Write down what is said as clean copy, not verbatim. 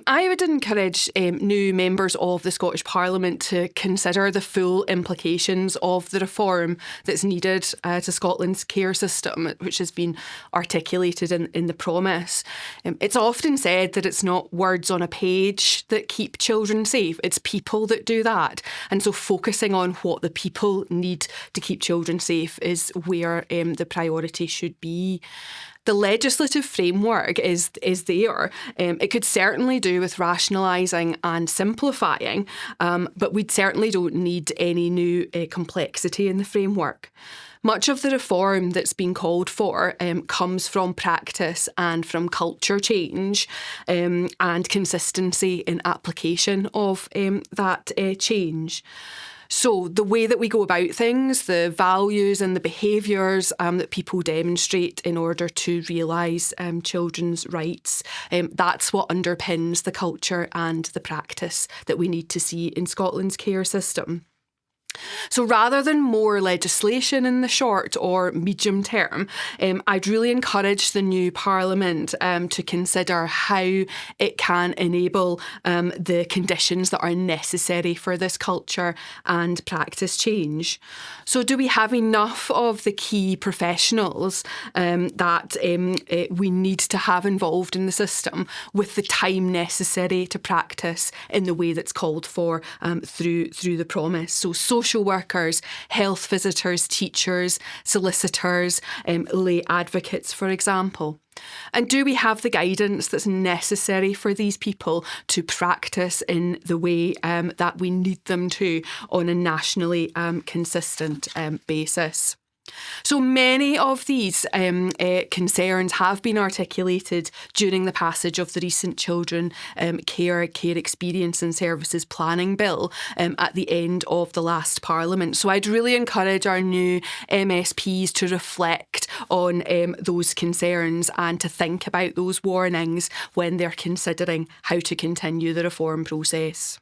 I would encourage new members of the Scottish Parliament to consider the full implications of the reform that's needed to Scotland's care system, which has been articulated in the promise. It's often said that it's not words on a page that keep children safe, it's people that do that. And so focusing on what the people need to keep children safe is where the priority should be. The legislative framework is there. It could certainly do with rationalising and simplifying, but we certainly don't need any new complexity in the framework. Much of the reform that's been called for comes from practice and from culture change and consistency in application of that change. So the way that we go about things, the values and the behaviours that people demonstrate in order to realise children's rights, that's what underpins the culture and the practice that we need to see in Scotland's care system. So rather than more legislation in the short or medium term, I'd really encourage the new Parliament to consider how it can enable the conditions that are necessary for this culture and practice change. So do we have enough of the key professionals that we need to have involved in the system with the time necessary to practice in the way that's called for through the promise? So social workers, health visitors, teachers, solicitors, lay advocates, for example. And do we have the guidance that's necessary for these people to practice in the way that we need them to on a nationally consistent basis? So many of these concerns have been articulated during the passage of the recent Children Care Experience and Services Planning Bill at the end of the last Parliament. So I'd really encourage our new MSPs to reflect on those concerns and to think about those warnings when they're considering how to continue the reform process.